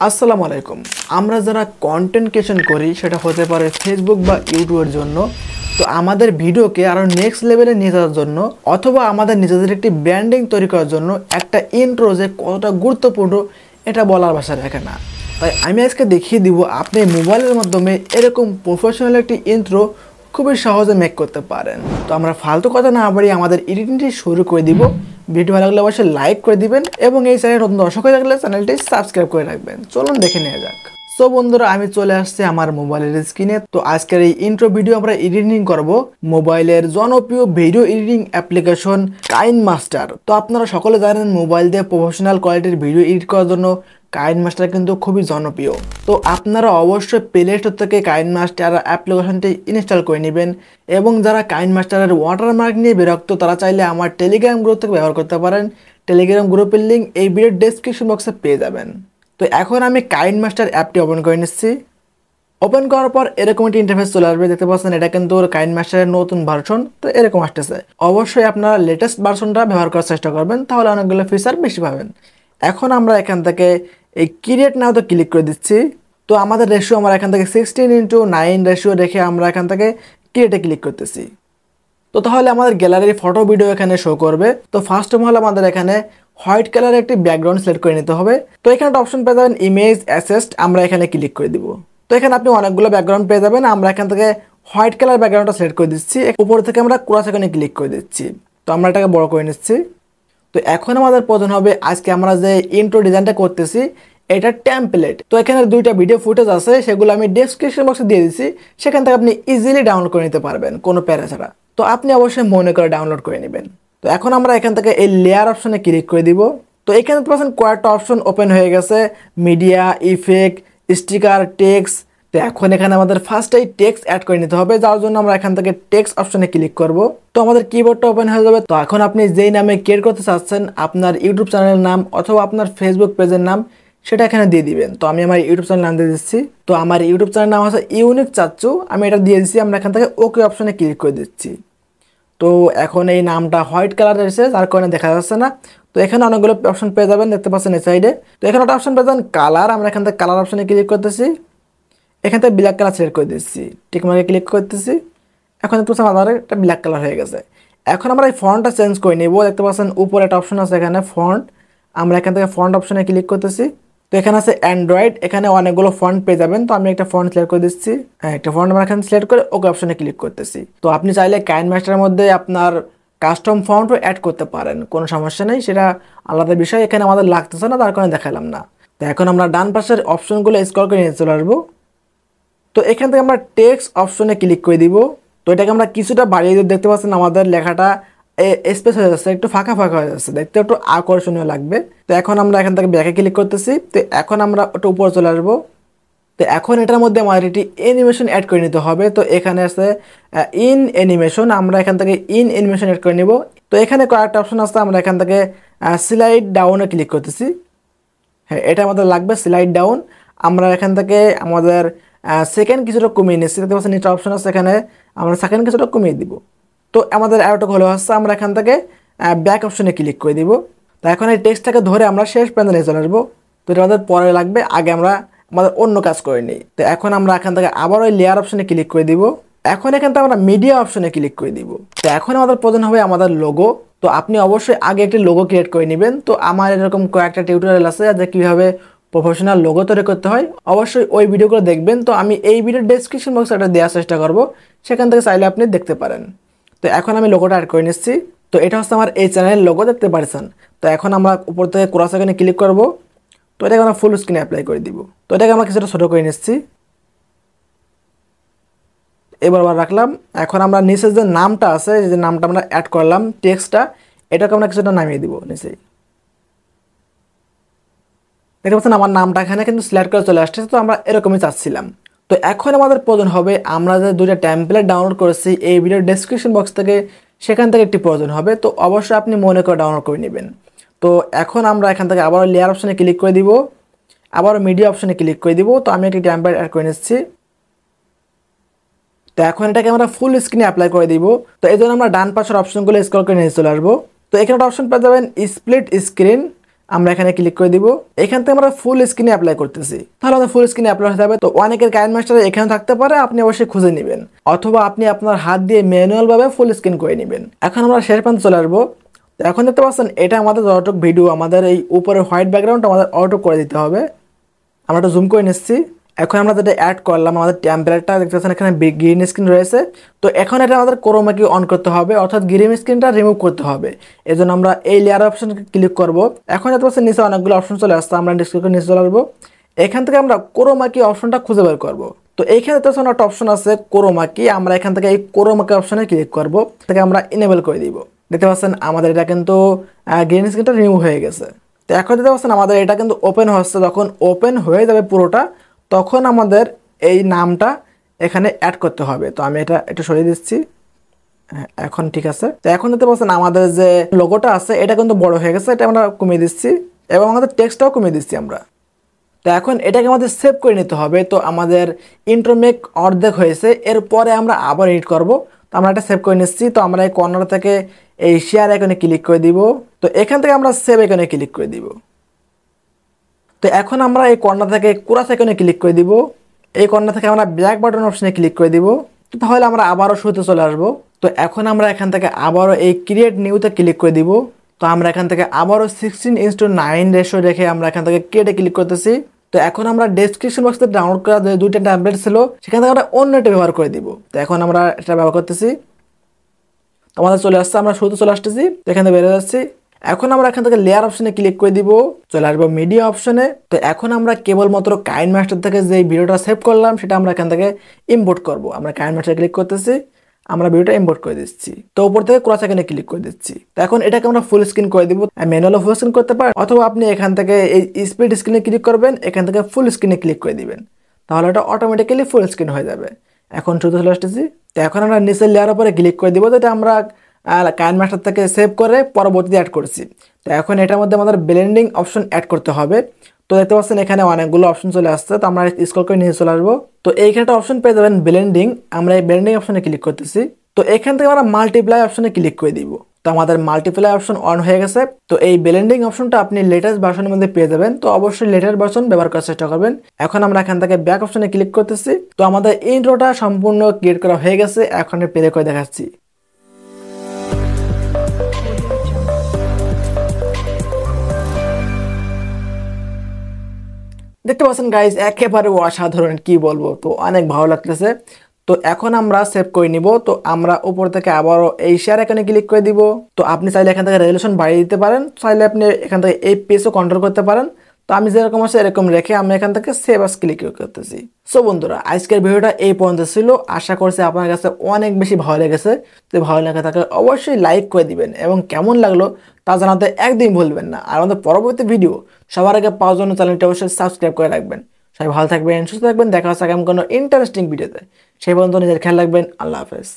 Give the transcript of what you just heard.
আসসালামু আলাইকুম। আমরা যারা কন্টেন্ট ক্রিয়েশন করি সেটা হতে পারে ফেসবুক বা ইউটিউবের জন্য, তো আমাদের ভিডিওকে আরও নেক্সট লেভেলে নিয়ে যাওয়ার জন্য অথবা আমাদের নিজেদের একটি ব্র্যান্ডিং তৈরি করার জন্য একটা ইন্ট্রো যে কতটা গুরুত্বপূর্ণ এটা বলার ভাষা রাখে না। তাই আমি আজকে দেখিয়ে দিব আপনি মোবাইলের মাধ্যমে এরকম প্রফেশনাল একটি ইন্ট্রো খুবই সহজে মেক করতে পারেন। তো আমরা ফালতু কথা না বাড়িয়ে আমাদের এডিটিংটি শুরু করে দিব। ভিডিও ভালো লাগলে অবশ্যই লাইক করে দিবেন এবং এই চ্যানেল নতুন দর্শক হয়ে থাকলে চ্যানেলটি সাবস্ক্রাইব করে রাখবেন। চলুন দেখে নেওয়া যাক। সো বন্ধুরা, আমি চলে আসছি আমার মোবাইলের স্ক্রিনে। তো আজকের এই ইন্ট্রো ভিডিও আমরা এডিটিং করব মোবাইলের জনপ্রিয় ভিডিও এডিটিং অ্যাপ্লিকেশন কাইনমাস্টার। তো আপনারা সকলে জানেন মোবাইল দিয়ে প্রফেশনাল কোয়ালিটির ভিডিও এডিট করার জন্য কাইনমাস্টার কিন্তু খুবই জনপ্রিয়। তো আপনারা অবশ্যই প্লে স্টোর থেকে কাইনমাস্টার অ্যাপ্লিকেশনটি ইনস্টল করে নেবেন এবং যারা কাইনমাস্টারের ওয়াটারমার্ক নিয়ে বিরক্ত তারা চাইলে আমার টেলিগ্রাম গ্রুপ থেকে ব্যবহার করতে পারেন। টেলিগ্রাম গ্রুপের লিঙ্ক এই ভিডিওর ডেসক্রিপশন বক্সে পেয়ে যাবেন। তো এখন আমি কাইনমাস্টার অ্যাপটি ওপেন করে নিচ্ছি। ওপেন করার পর এরকম একটি ইন্টারফেস চলে আসবে, দেখতে পাচ্ছেন এটা কিন্তু কাইনমাস্টারের নতুন ভার্সন। তো এরকম আসতেছে, অবশ্যই আপনারা লেটেস্ট ভার্সনটা ব্যবহার করার চেষ্টা করবেন, তাহলে অনেকগুলো ফিচার বেশি পাবেন। এখন আমরা এখান থেকে এই ক্রিয়েট নাও তো ক্লিক করে দিচ্ছি। তো আমাদের রেশিও আমরা এখান থেকে 16:9 রেশিও রেখে আমরা এখান থেকে ক্রিয়েটে ক্লিক করতেছি। তো তাহলে আমাদের গ্যালারির ফটো ভিডিও এখানে শো করবে। তো ফার্স্ট অফ অল আমাদের এখানে হোয়াইট কালারের একটি ব্যাকগ্রাউন্ড সিলেক্ট করে নিতে হবে। তো এখানে একটা অপশন পেয়ে যাবেন ইমেজ অ্যাসেস্ট, আমরা এখানে ক্লিক করে দিব। তো এখানে আপনি অনেকগুলো ব্যাকগ্রাউন্ড পেয়ে যাবেন। আমরা এখান থেকে হোয়াইট কালার ব্যাকগ্রাউন্ডটা সিলেক্ট করে দিচ্ছি, উপর থেকে আমরা ক্রস এখানে ক্লিক করে দিচ্ছি। তো আমরা এটাকে বড় করে নিচ্ছি। তো এখন আমাদের প্রয়োজন হবে আজকে আমরা যে ইন্ট্রো ডিজাইনটা করতেছি এটা টেমপ্লেট। তো এখানে দুইটা ভিডিও ফুটেজ আছে, সেগুলো আমি ডেসক্রিপশন বক্সে দিয়ে দিচ্ছি, সেখান থেকে আপনি ইজিলি ডাউনলোড করে নিতে পারবেন কোনো প্যারা ছাড়া। তো আপনি অবশ্যই মনে করে ডাউনলোড করে নেবেন। তো এখন আমরা এখান থেকে এই লেয়ার অপশনে ক্লিক করে দিব। তো এখানে পাচ্ছেন কয়েকটা অপশন ওপেন হয়ে গেছে, মিডিয়া, ইফেক্ট, স্টিকার, টেক্সট। তো এখন এখানে আমাদের ফার্স্টেই টেক্সট অ্যাড করে নিতে হবে, যার জন্য আমরা এখান থেকে টেক্সট অপশনে ক্লিক করব। তো আমাদের কিবোর্ডটা ওপেন হয়ে যাবে। তো এখন আপনি যেই নামে ক্রিয়েট করতে চাচ্ছেন, আপনার ইউটিউব চ্যানেলের নাম অথবা আপনার ফেসবুক পেজের নাম, সেটা এখানে দিয়ে দিবেন। তো আমি আমার ইউটিউব চ্যানেল নাম দিয়ে দিচ্ছি। তো আমার ইউটিউব চ্যানেল নাম হচ্ছে ইউনিক চাচ্চু, আমি এটা দিয়ে দিচ্ছি। আমরা এখান থেকে ওকে অপশনে ক্লিক করে দিচ্ছি। তো এখন এই নামটা হোয়াইট কালারের এসে যার কারণে দেখা যাচ্ছে না। তো এখানে অনেকগুলো অপশন পেয়ে যাবেন, দেখতে পাচ্ছেন এই সাইডে। তো এখানে একটা অপশন পেয়ে যাবেন কালার, আমরা এখান থেকে কালার অপশনে ক্লিক করতেছি। এখান থেকে ব্ল্যাক কালার সিলেক্ট করে দিচ্ছি, টিক মার্কে ক্লিক করতেছি। এখন দেখতে পাচ্ছেন আমাদের একটা ব্ল্যাক কালার হয়ে গেছে। এখন আমরা এই ফন্টটা চেঞ্জ করে নিব। দেখতে পাচ্ছেন উপরে একটা অপশন আছে এখানে ফন্ট, আমরা এখান থেকে ফন্ট অপশনে ক্লিক করতেছি। তো এখানে আছে অ্যান্ড্রয়েড, এখানে অনেকগুলো ফন্ট পেয়ে যাবেন। তো আমি একটা ফন্ট সিলেক্ট করে দিচ্ছি, একটা ফন্ট আমরা এখানে সিলেক্ট করে ওকে অপশনে ক্লিক করতেছি। তো আপনি চাইলে কাইনমাস্টারের মধ্যে আপনার কাস্টম ফন্টও অ্যাড করতে পারেন, কোনো সমস্যা নেই, সেটা আলাদা বিষয়। এখানে আমাদের লাগতেছে না, তার কারণে দেখালাম না। তো এখন আমরা ডান পাশের অপশনগুলো স্ক্রল করে নিয়ে চলে আসবো। তো এখান থেকে আমরা টেক্সট অপশনে ক্লিক করে দিব। তো এটাকে আমরা কিছুটা বাড়িয়ে দিয়ে, দেখতে পাচ্ছেন আমাদের লেখাটা স্পেস হয়ে যাচ্ছে, একটু ফাঁকা ফাঁকা হয়ে যাচ্ছে, দেখতে একটু আকর্ষণীয় লাগবে। তো এখন আমরা এখান থেকে ব্যাকে ক্লিক করতেছি। তো এখন আমরা একটু উপরে চলে আসবো। তো এখন এটার মধ্যে আমাদের একটি অ্যানিমেশন অ্যাড করে নিতে হবে। তো এখানে আছে ইন অ্যানিমেশন, আমরা এখান থেকে ইন অ্যানিমেশন অ্যাড করে নিব। তো এখানে কয়েকটা অপশন আছে, আমরা এখান থেকে স্লাইড ডাউনে ক্লিক করতেছি। হ্যাঁ, এটা আমাদের লাগবে স্লাইড ডাউন। আমরা এখান থেকে আমাদের সেকেন্ড কিছুটা কমিয়ে নিচ্ছি, দেখতে পাচ্ছেন নিচে অপশন আছে, এখানে আমরা সেকেন্ড কিছুটা কমিয়ে দিব। তো আমাদের আরেকটা হলো হচ্ছে আমরা এখান থেকে ব্যাক অপশনে ক্লিক করে দিব। তো এখন এই টেক্সটটাকে ধরে আমরা শেষ প্যানেলে চলে আসবো। তো এটা আমাদের পরে লাগবে, আগে আমরা আমাদের অন্য কাজ করে নিই। তো এখন আমরা এখান থেকে আবার ওই লেয়ার অপশনে ক্লিক করে দিব। এখন এখান থেকে আমরা মিডিয়া অপশনে ক্লিক করে দিব। তো এখন আমাদের প্রয়োজন হবে আমাদের লোগো। তো আপনি অবশ্যই আগে একটি লোগো ক্রিয়েট করে নেবেন। তো আমার এরকম কয়েকটা টিউটোরিয়াল আছে যে কীভাবে প্রফেশনাল লোগো তৈরি করতে হয়, অবশ্যই ওই ভিডিওগুলো দেখবেন। তো আমি এই ভিডিওর ডেসক্রিপশন বক্সে এটা দেওয়ার চেষ্টা করব, সেখান থেকে চাইলে আপনি দেখতে পারেন। তো এখন আমি লোগোটা অ্যাড করে নিচ্ছি। তো এটা হচ্ছে আমার এই চ্যানেলের লোগো, দেখতে পাচ্ছেন। তো এখন আমরা উপর থেকে ক্রস এখানে ক্লিক করব। তো এটাকে আমরা ফুল স্ক্রিনে অ্যাপ্লাই করে দিব। তো এটাকে আমরা কিছুটা ছোটো করে নিচ্ছি, এবার রাখলাম। এখন আমরা নিচে যে নামটা আছে, যে নামটা আমরা অ্যাড করলাম টেক্সটটা, এটাকে আমরা কিছুটা নামিয়ে দিব নিচেই। দেখতে পাচ্ছেন আমার নামটা এখানে কিন্তু সিলেক্ট করে চলে আসছে। তো আমরা এরকমই চাচ্ছিলাম। তো এখন আমাদের প্রয়োজন হবে আমরা যে দুইটা টেমপ্লেট ডাউনলোড করেছি এই ভিডিওর ডেসক্রিপশন বক্স থেকে, সেখান থেকে একটি প্রয়োজন হবে। তো অবশ্যই আপনি মনে করে ডাউনলোড করে নেবেন। তো এখন আমরা এখান থেকে আবার লেয়ার অপশনে ক্লিক করে দিব, আবার মিডিয়া অপশনে ক্লিক করে দিব। তো আমি একটি টেমপ্লেট অ্যাড করে নিচ্ছি। তো এখন এটাকে আমরা ফুল স্ক্রিনে অ্যাপ্লাই করে দিব। তো এই জন্য আমরা ডান পাশের অপশনগুলো স্ক্রল করে নিয়ে চলে আসবো। তো এখানে একটা অপশন পেয়ে যাবেন স্প্লিট স্ক্রিন, আমরা এখানে ক্লিক করে দিব। এখান থেকে আমরা ফুল স্ক্রিনে অ্যাপ্লাই করতেছি, তাহলে আমাদের ফুল স্ক্রিনে অ্যাপ্লাই হতে হবে। তো অনেকের কাইনমাস্টার এখানে থাকতে পারে, আপনি অবশ্যই খুঁজে নেবেন, অথবা আপনি আপনার হাত দিয়ে ম্যানুয়াল ভাবে ফুল স্ক্রিন করে নেবেন। এখন আমরা শেষ পর্যন্ত চলে আসবো। তো এখন দেখতে পাচ্ছেন এটা আমাদের যতটুকু ভিডিও, আমাদের এই উপরে হোয়াইট ব্যাকগ্রাউন্ড আমাদের অটো করে দিতে হবে। আমরা একটু জুম করে নিচ্ছি। এখন আমরা যেটা অ্যাড করলাম, আমাদের টেম্পারেচারটা দেখতে পাচ্ছেন এখানে গ্রিন স্ক্রিন রয়েছে। তো এখন এটা আমাদের ক্রোমা কি অন করতে হবে, অর্থাৎ গ্রিন স্ক্রিনটা রিমুভ করতে হবে। এই জন্য আমরা এই লেয়ার অপশনকে ক্লিক করব। এখন দেখতে পাচ্ছেন নিচে অনেকগুলো অপশন চলে আসছে, আমরা ডিসক্রিপশন নিচে চলে আসবো। এখান থেকে আমরা ক্রোমা কি অপশনটা খুঁজে বের করব। তো এইখানে দেখতে পাচ্ছেন একটা অপশন আছে ক্রোমা কি, আমরা এখান থেকে এই ক্রোমা কি অপশনে ক্লিক করব, থেকে আমরা ইনেবল করে দিব। দেখতে পাচ্ছেন আমাদের এটা কিন্তু গ্রিন স্ক্রিনটা রিমুভ হয়ে গেছে। তো এখন দেখতে পাচ্ছেন আমাদের এটা কিন্তু ওপেন হচ্ছে, যখন ওপেন হয়ে যাবে পুরোটা, তখন আমাদের এই নামটা এখানে অ্যাড করতে হবে। তো আমি এটা একটু সরিয়ে দিচ্ছি। এখন ঠিক আছে। তো এখন দেখতে পাচ্ছেন আমাদের যে লোগোটা আছে এটা কিন্তু বড় হয়ে গেছে, এটা আমরা কমিয়ে দিচ্ছি, এবং আমাদের টেক্সটটাও কমিয়ে দিচ্ছি আমরা। তো এখন এটাকে আমাদের সেভ করে নিতে হবে। তো আমাদের ইন্ট্রোমেক অর্ধেক হয়েছে, এরপরে আমরা আবার এডিট করব। তো আমরা এটা সেভ করে নিচ্ছি। তো আমরা এই কর্নার থেকে এই শেয়ার আইকনে ক্লিক করে দিব। তো এখান থেকে আমরা সেভ আইকনে ক্লিক করে দিব। তো এখন আমরা এই কর্নার থেকে কোরাস আইকনে ক্লিক করে দিব। এই কর্নার থেকে আমরা ব্যাক বাটন অপশনে ক্লিক করে দিব। তো তাহলে আমরা আবারও শুরুতে চলে আসবো। তো এখন আমরা এখান থেকে আবারও এই ক্রিয়েট নিউতে ক্লিক করে দিব। তো আমরা এখান থেকে আবারও 16:9 রেশিও রেখে আমরা এখান থেকে ক্রিয়েটে ক্লিক করতেছি। তো এখন আমরা ডেসক্রিপশন বক্সে ডাউনলোড করা যে দুইটা ট্যাবলেট ছিল সেখান থেকে আমরা অন্য একটা ব্যবহার করে দিব। তো এখন আমরা এটা ব্যবহার করতেছি। তো আমাদের চলে আসছে, আমরা শুরুতে চলে আসতেছি, তো এখান থেকে বেরিয়ে যাচ্ছি। এখন আমরা এখান থেকে লেয়ার অপশনে ক্লিক করে দিব, চলে আসবো মিডিয়া অপশনে। তো এখন আমরা কেবলমাত্র কাইনমাস্টার থেকে যে ভিডিওটা সেভ করলাম সেটা আমরা এখান থেকে ইম্পোর্ট করব। আমরা কাইনমাস্টারে ক্লিক করতেছি, আমরা ভিডিওটা ইম্পোর্ট করে দিচ্ছি। তো উপর থেকে ক্রস আইকনে ক্লিক করে দিচ্ছি। তো এখন এটাকে আমরা ফুল স্ক্রিন করে দিব। ম্যানুয়ালি ফুল স্ক্রিন করতে পারেন, অথবা আপনি এখান থেকে এই স্প্লিট স্ক্রিনে ক্লিক করবেন, এখান থেকে ফুল স্ক্রিনে ক্লিক করে দিবেন, তাহলে এটা অটোমেটিক্যালি ফুল স্ক্রিন হয়ে যাবে। এখন শুধু চলে আসতেছি। তো এখন আমরা নিচের লেয়ার উপরে ক্লিক করে দিব, যেটা আমরা কাইনমাস্টার থেকে সেভ করে পরবর্তীতে অ্যাড করছি। তো এখন এটার মধ্যে আমাদের ব্লেন্ডিং অপশন অ্যাড করতে হবে। তো দেখতে পাচ্ছেন এখানে অনেকগুলো অপশন চলে আসছে। তো আমরা স্ক্রল করে নিয়ে চলে আসবো। তো এইখানে একটা অপশন পেয়ে যাবেন ব্লেন্ডিং, আমরা এই ব্লেন্ডিং অপশনে ক্লিক করতেছি। তো এখান থেকে আমরা মাল্টিপ্লাই অপশনে ক্লিক করে দিব। তো আমাদের মাল্টিপ্লাই অপশন অন হয়ে গেছে। তো এই ব্লেন্ডিং অপশনটা আপনি লেটেস্ট ভার্সনের মধ্যে পেয়ে যাবেন, তো অবশ্যই লেটেস্ট ভার্সন ব্যবহার করার চেষ্টা করবেন। এখন আমরা এখান থেকে ব্যাক অপশনে ক্লিক করতেছি। তো আমাদের ইন্ট্রোটা সম্পূর্ণ ক্রিয়েট করা হয়ে গেছে, এখন প্লে করে দেখাচ্ছি। দেখতে পাচ্ছেন গাইস, একেবারে অসাধারণ, কি বলবো, তো অনেক ভালো লাগতেছে। তো এখন আমরা সেভ করে নিব। তো আমরা উপর থেকে আবারও এই শেয়ার এখানে ক্লিক করে দিব। তো আপনি চাইলে এখান থেকে রেজুলেশন বাড়িয়ে দিতে পারেন, চাইলে আপনি এখান থেকে এই পেজও কন্ট্রোল করতে পারেন। তো আমি যেরকম আছে এরকম রেখে আমি এখান থেকে সেভ আস ক্লিক করতেছি। সো বন্ধুরা, আজকের ভিডিওটা এই পর্যন্ত ছিল। আশা করছি আপনার কাছে অনেক বেশি ভালো লেগেছে। তো ভালো লেগে থাকলে অবশ্যই লাইক করে দিবেন, এবং কেমন লাগলো তা জানাতে একদিন ভুলবেন না। আর আমাদের পরবর্তী ভিডিও সবার আগে পাওয়ার জন্য চ্যানেলটি অবশ্যই সাবস্ক্রাইব করে রাখবেন। সবাই ভালো থাকবেন, সুস্থ থাকবেন, দেখা হচ্ছে আগামী কোনো ইন্টারেস্টিং ভিডিওতে। সেই পর্যন্ত নিজের খেয়াল রাখবেন। আল্লাহ হাফেজ।